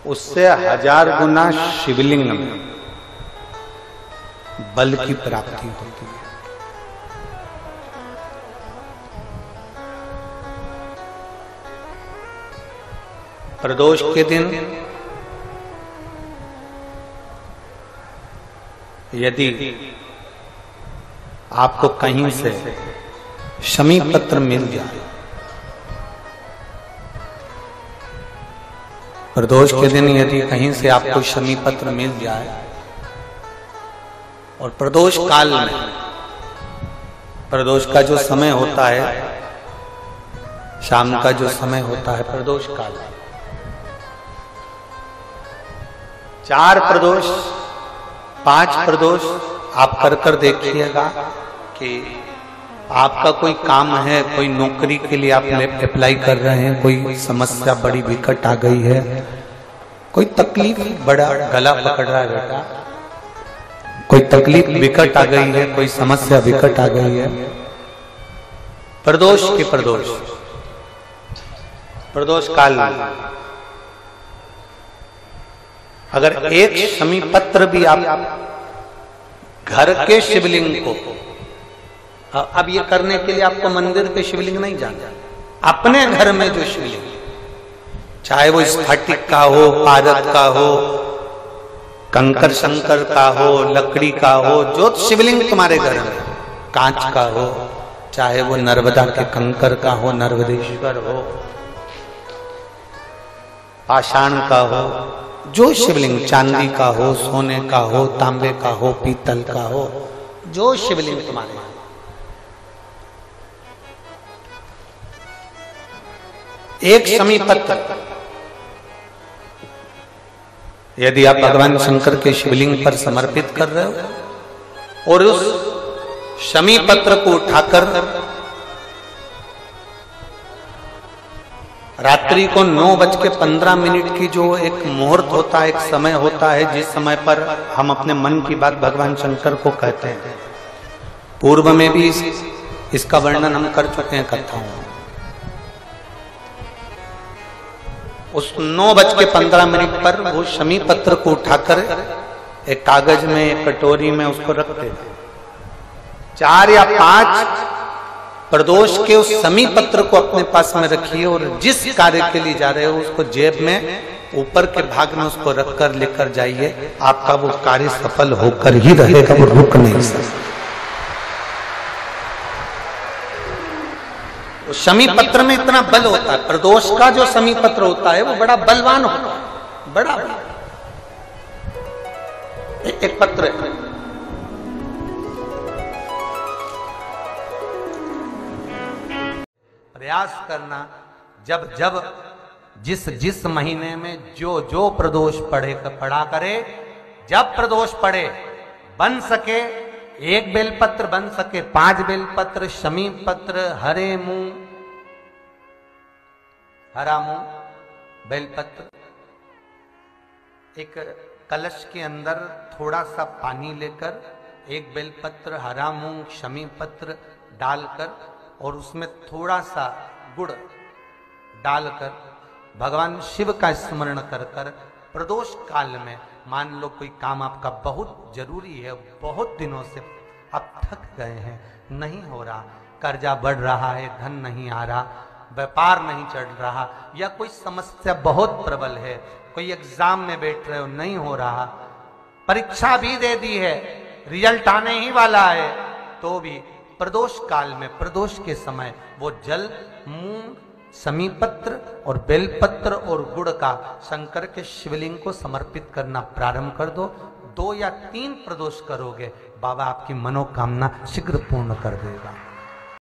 उससे 1000 गुना शिवलिंग में बल की प्राप्ति होती है। प्रदोष के दिन यदि आपको कहीं से शमी पत्र मिल जाए, प्रदोष के दिन यदि कहीं से आपको शमी पत्र मिल जाए और प्रदोष काल में, प्रदोष का जो समय होता है, शाम का जो समय होता है प्रदोष काल, 4 प्रदोष 5 प्रदोष आप कर कर देखिएगा कि आपका कोई काम है, कोई नौकरी के लिए आप अप्लाई कर रहे हैं, कोई समस्या बड़ी विकट आ गई है, कोई तकलीफ, बड़ा गला पकड़ रहा है बेटा, कोई तकलीफ विकट आ गई है, कोई समस्या विकट आ गई है, प्रदोष के प्रदोष काल में अगर एक शमी पत्र भी आप घर के शिवलिंग को, अब ये करने के लिए आपको मंदिर पे शिवलिंग नहीं जाना, अपने घर में जो शिवलिंग, चाहे वो स्फटिक का हो, पारद का हो, कंकर शंकर का हो, लकड़ी का हो, जो शिवलिंग तुम्हारे घर में, कांच का हो, चाहे वो नर्मदा के कंकर का हो, नर्मदेश्वर हो, पाषाण का हो, जो शिवलिंग चांदी का हो, सोने का हो, तांबे का हो, पीतल का हो, जो शिवलिंग तुम्हारे, एक शमी पत्र यदि आप भगवान शंकर के शिवलिंग पर समर्पित कर रहे हो और उस शमी पत्र को उठाकर रात्रि को 9:15 की जो एक मुहूर्त होता है, एक समय होता है, जिस समय पर हम अपने मन की बात भगवान शंकर को कहते हैं, पूर्व में भी इसका वर्णन हम कर चुके हैं कथाओं में। उस 9:15 पर वो शमी पत्र को उठाकर एक कागज में, एक कटोरी में उसको रखते थे। 4 या 5 प्रदोष के उस शमी पत्र को अपने पास में रखिए और जिस कार्य के लिए जा रहे हो उसको जेब में ऊपर के भाग में उसको रखकर लेकर जाइए, आपका वो कार्य सफल होकर ही रहेगा, वो रुक नहीं सकता। शमी पत्र में इतना बल होता है, प्रदोष का जो शमी पत्र होता है वो बड़ा बलवान होता है, बड़ा बल। एक पत्र है, प्रयास करना, जब जब जिस महीने में जो प्रदोष पड़ा करे, जब प्रदोष पड़े, बन सके 1 बेलपत्र, बन सके 5 बेलपत्र, शमी पत्र, हरे मूंग, हरा मूंग, बेलपत्र, एक कलश के अंदर थोड़ा सा पानी लेकर 1 बेलपत्र, हरा मूंग, शमी पत्र डालकर और उसमें थोड़ा सा गुड़ डालकर भगवान शिव का स्मरण कर कर प्रदोष काल में, मान लो कोई काम आपका बहुत जरूरी है, बहुत दिनों से आप थक गए हैं, नहीं हो रहा, कर्जा बढ़ रहा है, धन नहीं आ रहा, व्यापार नहीं चढ़ रहा, या कोई समस्या बहुत प्रबल है, कोई एग्जाम में बैठ रहे हो, नहीं हो रहा, परीक्षा भी दे दी है, रिजल्ट आने ही वाला है, तो भी प्रदोष काल में, प्रदोष के समय वो जल, मूंग, शमी पत्र और बेलपत्र और गुड़ का शंकर के शिवलिंग को समर्पित करना प्रारंभ कर दो। 2 या 3 प्रदोष करोगे, बाबा आपकी मनोकामना शीघ्र पूर्ण कर देगा।